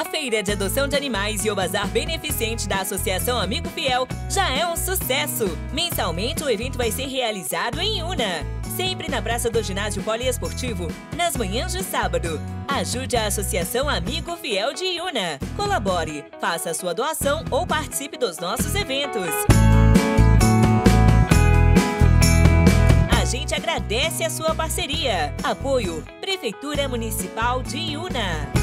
feira de adoção de animais e o bazar beneficente da Associação Amigo Fiel já é um sucesso. Mensalmente o evento vai ser realizado em Una, sempre na Praça do Ginásio Poliesportivo, nas manhãs de sábado. Ajude a Associação Amigo Fiel de Una. Colabore, faça a sua doação ou participe dos nossos eventos. A gente agradece a sua parceria. Apoio Prefeitura Municipal de Una.